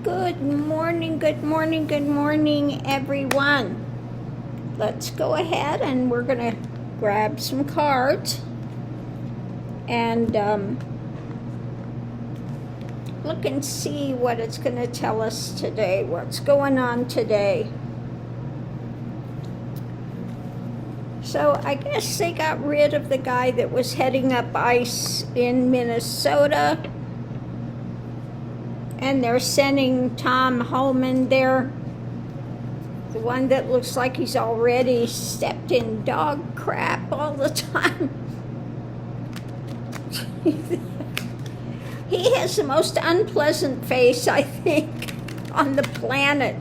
Good morning, good morning, good morning, everyone. Let's go ahead and we're going to grab some cards and look and see what it's going to tell us today, what's going on today. So I guess they got rid of the guy that was heading up ICE in Minnesota. And they're sending Tom Holman there, the one that looks like he's already stepped in dog crap all the time. He has the most unpleasant face, I think, on the planet.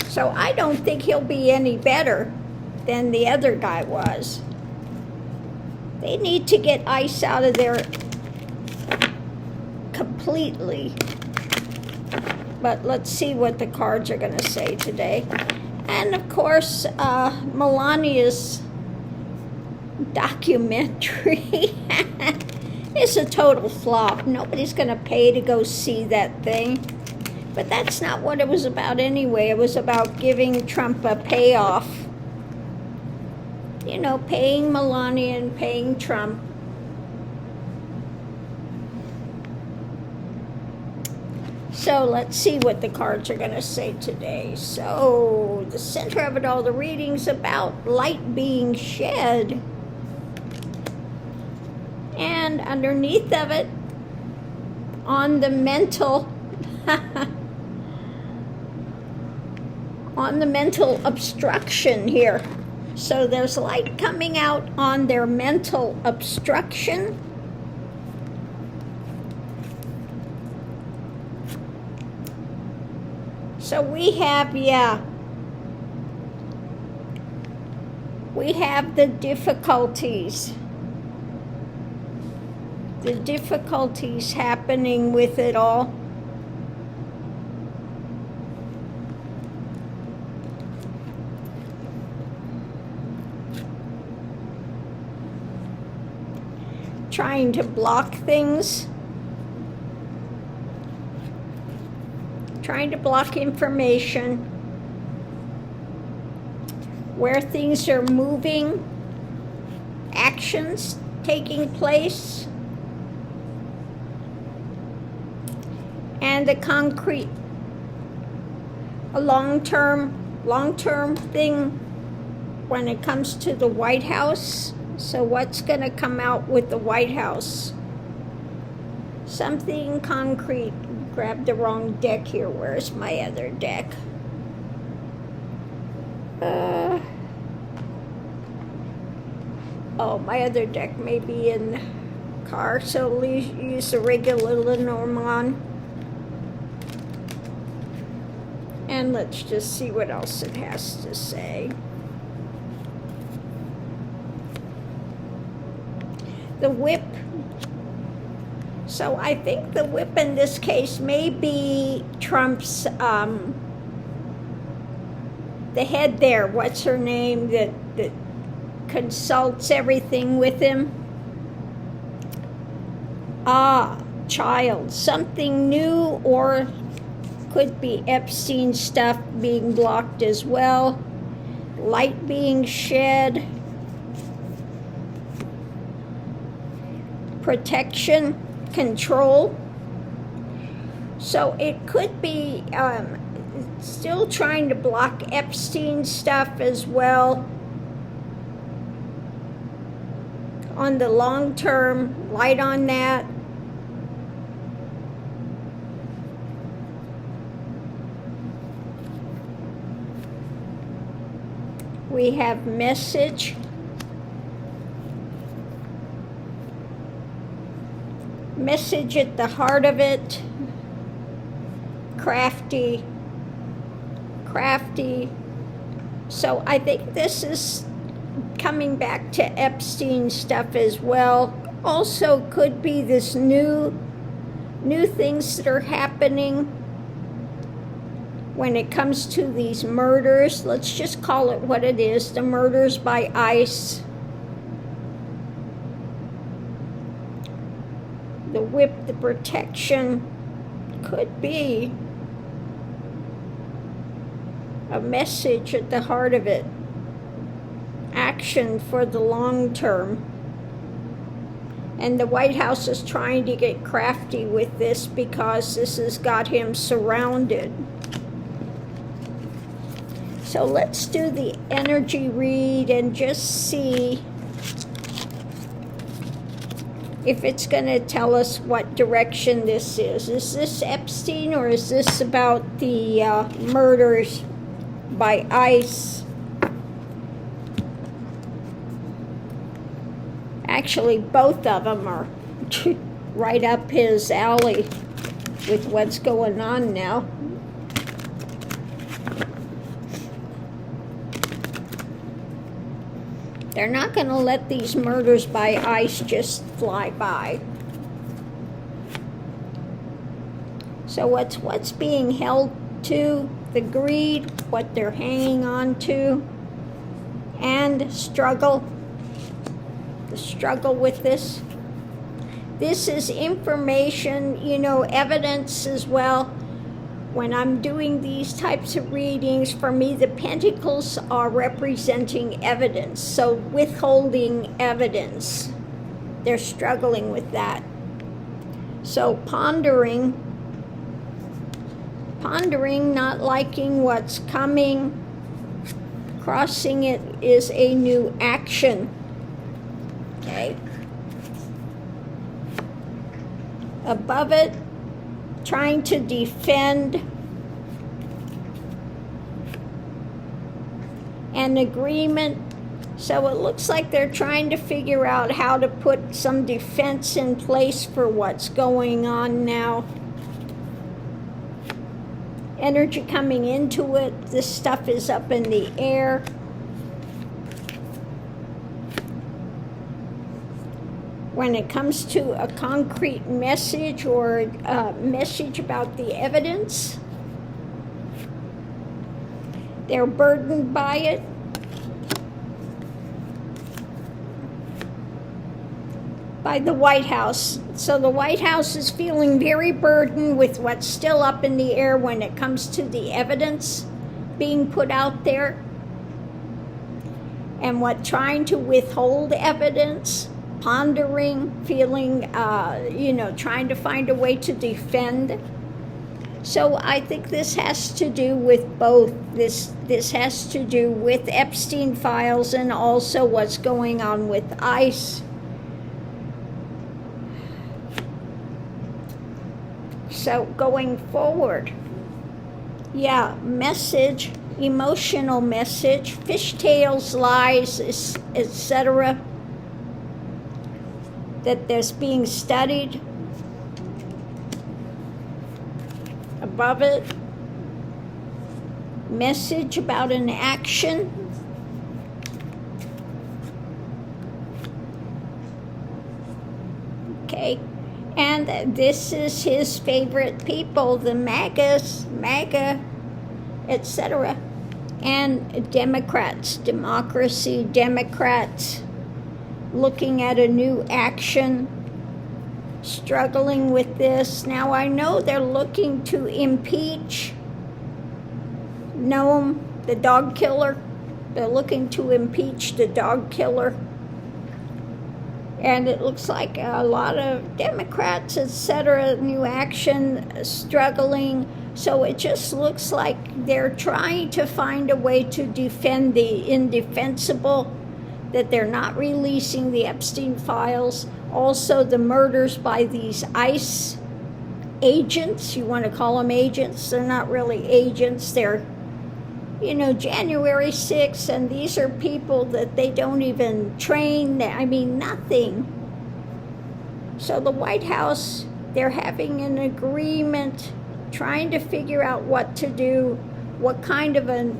So I don't think he'll be any better than the other guy was. They need to get ICE out of there completely. But let's see what the cards are going to say today. And of course, Melania's documentary is a total flop. Nobody's going to pay to go see that thing. But that's not what it was about anyway. It was about giving Trump a payoff. You know, paying Melania and paying Trump. So let's see what the cards are going to say today. So the center of it all, the reading's about light being shed. And underneath of it, on the mental, on the mental obstruction here. So there's light coming out on their mental obstruction. So we have, we have the difficulties. The difficulties happening with it all. Trying to block things, trying to block information, where things are moving, actions taking place, and the concrete, a long-term thing when it comes to the White House. So what's going to come out with the White House? Something concrete. Grabbed the wrong deck here. Where's my other deck? Oh, my other deck may be in the car, so use the regular Lenormand. And let's just see what else it has to say. The whip. So I think the whip in this case may be Trump's, the head there, what's her name, that consults everything with him. Child, something new, or could be Epstein stuff being blocked as well. Light being shed. Protection, control. So it could be still trying to block Epstein stuff as well. On the long term, light on that. We have message. Message at the heart of it. Crafty. So I think this is coming back to Epstein stuff as well. Also could be this new things that are happening when it comes to these murders. Let's just call it what it is, the murders by ICE. the whip, the protection, could be a message at the heart of it. Action for the long term. And the White House is trying to get crafty with this because this has got him surrounded. So let's do the energy read and just see if it's going to tell us what direction this is. Is this Epstein, or is this about the murders by ICE? Actually, both of them are right up his alley with what's going on now. They're not going to let these murders by ICE just fly by. So what's being held to, the greed, what they're hanging on to, and struggle. The struggle with this. This is information, evidence as well. When I'm doing these types of readings, for me, the pentacles are representing evidence. So withholding evidence. They're struggling with that. So pondering, not liking what's coming. Crossing it is a new action. Okay. Above it, trying to defend an agreement. So it looks like they're trying to figure out how to put some defense in place for what's going on now. Energy coming into it. This stuff is up in the air. When it comes to a concrete message or a message about the evidence, they're burdened by it. By the White House. So the White House is feeling very burdened with what's still up in the air when it comes to the evidence being put out there. And trying to withhold evidence. Pondering, feeling, trying to find a way to defend. So I think this has to do with both. This has to do with Epstein files and also what's going on with ICE. So going forward, message, emotional message, fishtails, lies, etc. that there's being studied. Above it, message about an action. Okay, and this is his favorite people, the MAGA, etc. And Democrats, democracy, Democrats. Looking at a new action, struggling with this. Now I know they're looking to impeach Noam, the dog killer. They're looking to impeach the dog killer. And it looks like a lot of Democrats, etc., new action, struggling. So it just looks like they're trying to find a way to defend the indefensible, that they're not releasing the Epstein files. Also the murders by these ICE agents, you want to call them agents, they're not really agents, they're, January 6th, and these are people that they don't even train, nothing. So the White House, they're having an agreement, trying to figure out what to do, what kind of a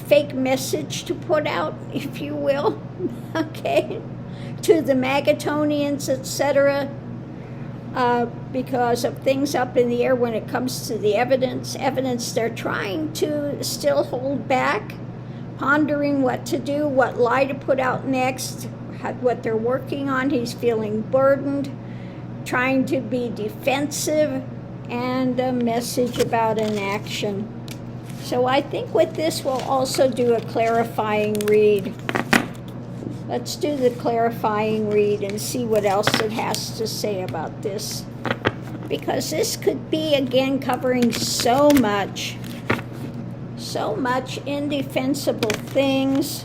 fake message to put out, if you will, okay, to the Magatonians, etc., because of things up in the air when it comes to the evidence they're trying to still hold back, pondering what to do, what lie to put out next, what they're working on. He's feeling burdened, trying to be defensive, and a message about an action. So I think with this we'll also do a clarifying read. Let's do the clarifying read and see what else it has to say about this. Because this could be, again, covering so much indefensible things.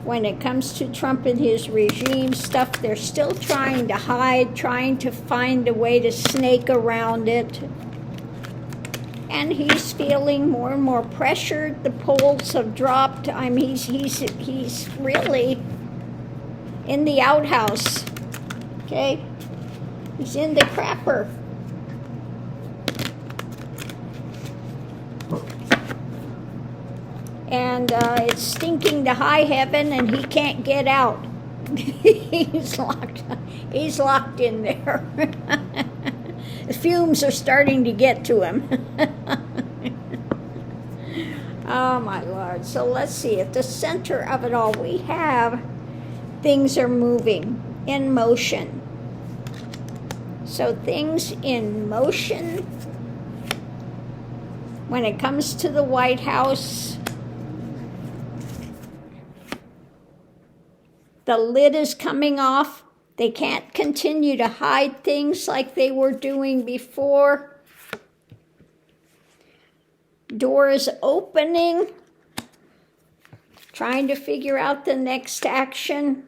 When it comes to Trump and his regime stuff, they're still trying to hide, trying to find a way to snake around it. And he's feeling more and more pressured. The polls have dropped. I mean, he's really in the outhouse, okay? He's in the crapper. And it's stinking to high heaven, and he can't get out. He's locked in there. The fumes are starting to get to him. Oh my Lord. So let's see. At the center of it all, we have things are moving in motion. So things in motion. When it comes to the White House, the lid is coming off. They can't continue to hide things like they were doing before. Door is opening. Trying to figure out the next action.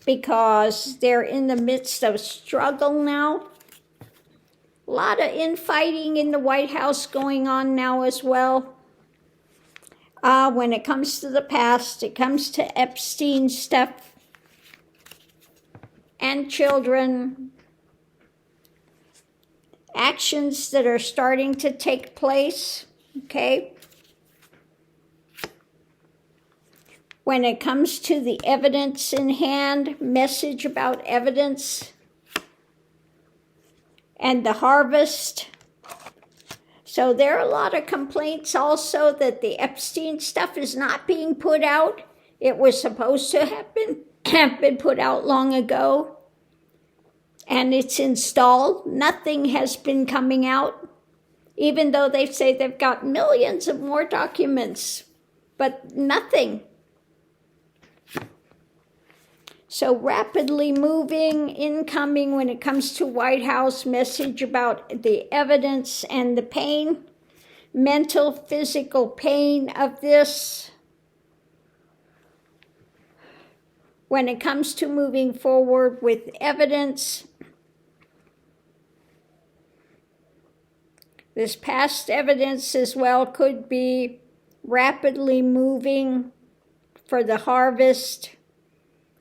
Because they're in the midst of struggle now. A lot of infighting in the White House going on now as well. When it comes to the past, it comes to Epstein stuff and children. Actions that are starting to take place, okay? When it comes to the evidence in hand, message about evidence and the harvest. So there are a lot of complaints also that the Epstein stuff is not being put out. It was supposed to have been put out long ago. And it's installed. Nothing has been coming out. Even though they say they've got millions of more documents. But nothing. So rapidly moving, incoming when it comes to White House, message about the evidence and the pain, mental, physical pain of this. When it comes to moving forward with evidence, this past evidence as well could be rapidly moving for the harvest.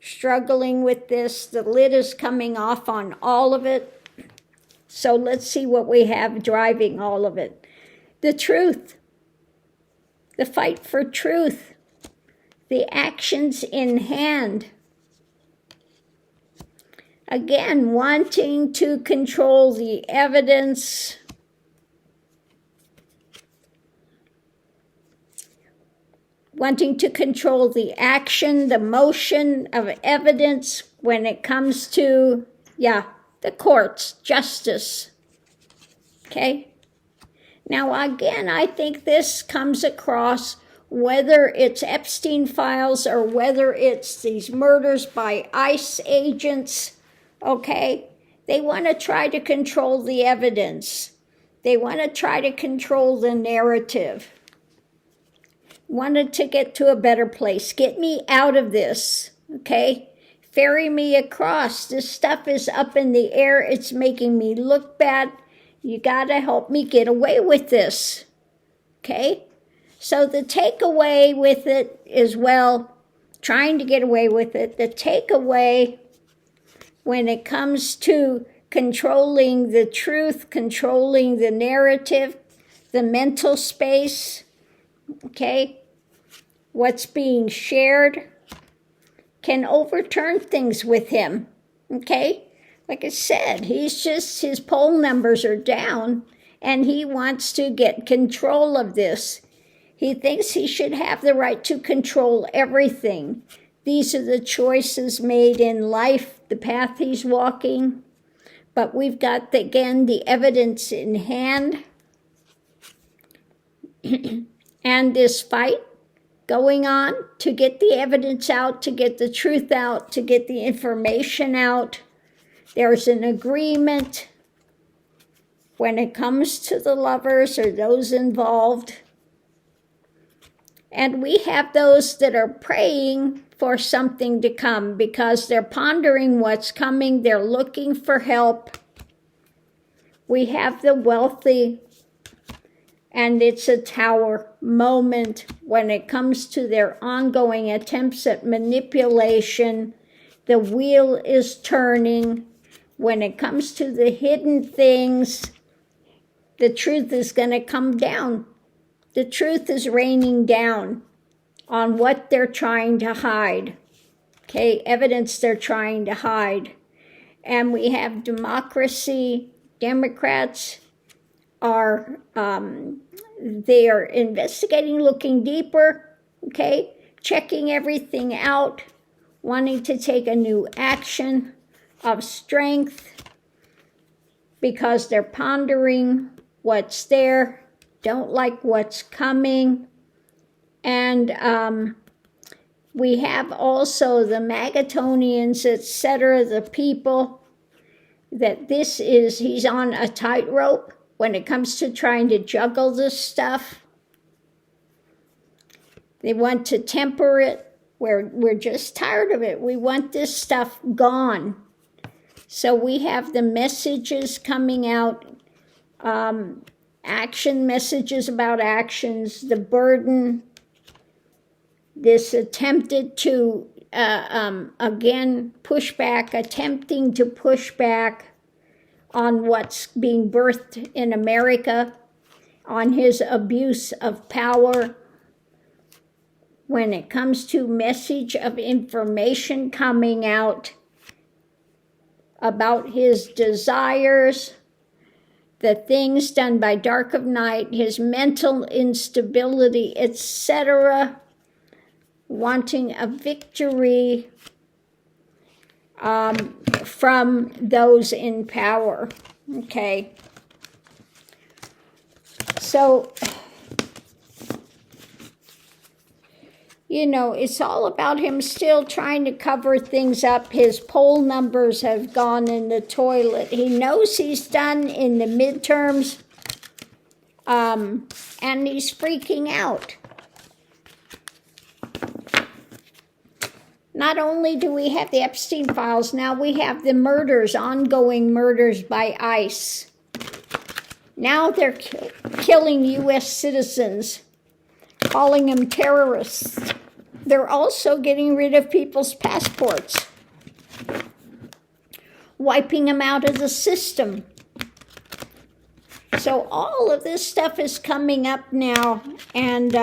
Struggling with this. The lid is coming off on all of it. So let's see what we have driving all of it. The truth. The fight for truth. The actions in hand. Again, wanting to control the evidence. Wanting to control the action, the motion of evidence when it comes to, the courts, justice. Okay? Now, again, I think this comes across whether it's Epstein files or whether it's these murders by ICE agents, okay? They want to try to control the evidence. They want to try to control the narrative. Wanted to get to a better place. Get me out of this, okay? Ferry me across. This stuff is up in the air. It's making me look bad. You got to help me get away with this, okay? So the takeaway with it is, well, trying to get away with it. The takeaway when it comes to controlling the truth, controlling the narrative, the mental space, okay, what's being shared can overturn things with him, okay? Like I said, his poll numbers are down, and he wants to get control of this. He thinks he should have the right to control everything. These are the choices made in life, the path he's walking. But we've got, again, the evidence in hand. And this fight going on to get the evidence out, to get the truth out, to get the information out. There's an agreement when it comes to the lovers or those involved. And we have those that are praying for something to come because they're pondering what's coming. They're looking for help. We have the wealthy, and it's a tower moment when it comes to their ongoing attempts at manipulation. The wheel is turning. When it comes to the hidden things, the truth is going to come down. The truth is raining down on what they're trying to hide. Okay, evidence they're trying to hide. And we have democracy. Democrats are, they are investigating, looking deeper, okay, checking everything out, wanting to take a new action of strength because they're pondering what's there, don't like what's coming. And we have also the Magatonians, etc., the people that he's on a tightrope when it comes to trying to juggle this stuff. They want to temper it. We're just tired of it. We want this stuff gone. So we have the messages coming out, action messages about actions, the burden, this attempted to, again, push back, attempting to push back on what's being birthed in America, on his abuse of power. When it comes to message of information coming out about his desires, the things done by dark of night, his mental instability, etc., wanting a victory from those in power. Okay. So, you know, it's all about him still trying to cover things up. His poll numbers have gone in the toilet. He knows he's done in the midterms, and he's freaking out. Not only do we have the Epstein files, now we have the murders, ongoing murders by ICE. Now they're killing U.S. citizens, calling them terrorists. They're also getting rid of people's passports, wiping them out of the system. So all of this stuff is coming up now, and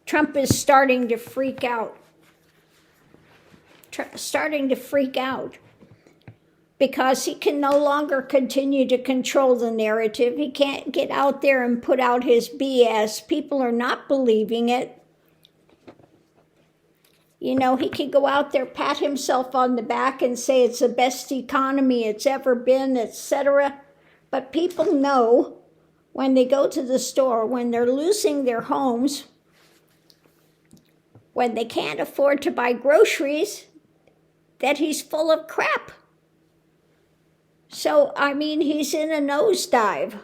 Trump is starting to freak out. Because he can no longer continue to control the narrative. He can't get out there and put out his BS. People are not believing it. You know, he can go out there, pat himself on the back and say it's the best economy it's ever been, etc. But people know when they go to the store, when they're losing their homes, when they can't afford to buy groceries, that he's full of crap. So, I mean, he's in a nosedive.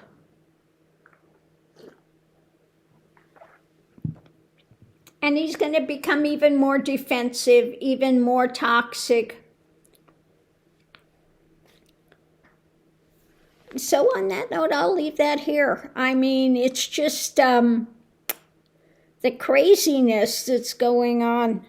And he's going to become even more defensive, even more toxic. So on that note, I'll leave that here. I mean, it's just the craziness that's going on.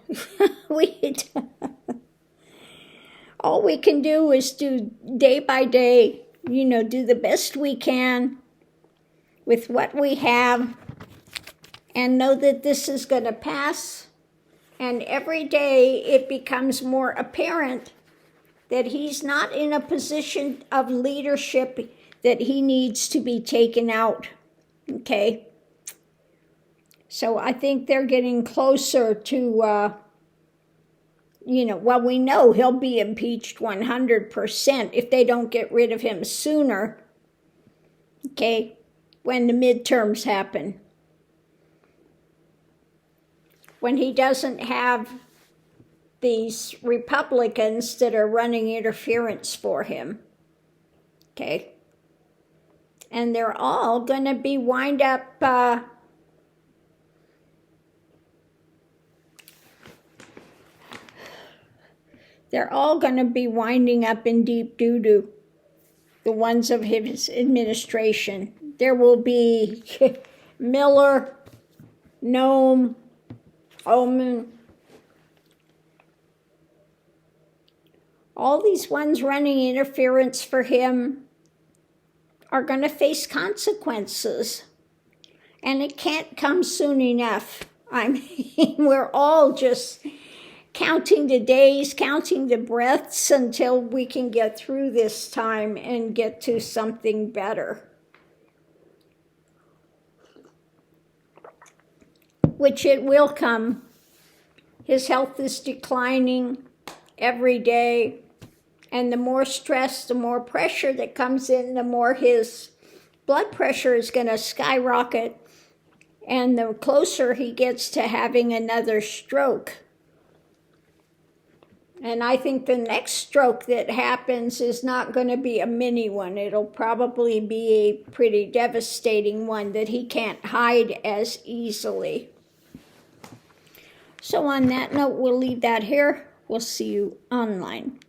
All we can do is do day by day, you know, do the best we can with what we have and know that this is going to pass. And every day it becomes more apparent that he's not in a position of leadership, that he needs to be taken out. Okay? So I think they're getting closer to, well, we know he'll be impeached 100% if they don't get rid of him sooner, okay, when the midterms happen. When he doesn't have these Republicans that are running interference for him, okay? And they're all going to be wind up, they're all going to be winding up in deep doo-doo, the ones of his administration. There will be Miller, Nome, Omen, all these ones running interference for him are going to face consequences. And it can't come soon enough. I mean, we're all just counting the days, counting the breaths until we can get through this time and get to something better. Which it will come. His health is declining every day. And the more stress, the more pressure that comes in, the more his blood pressure is going to skyrocket. And the closer he gets to having another stroke. And I think the next stroke that happens is not going to be a mini one. It'll probably be a pretty devastating one that he can't hide as easily. So on that note, we'll leave that here. We'll see you online.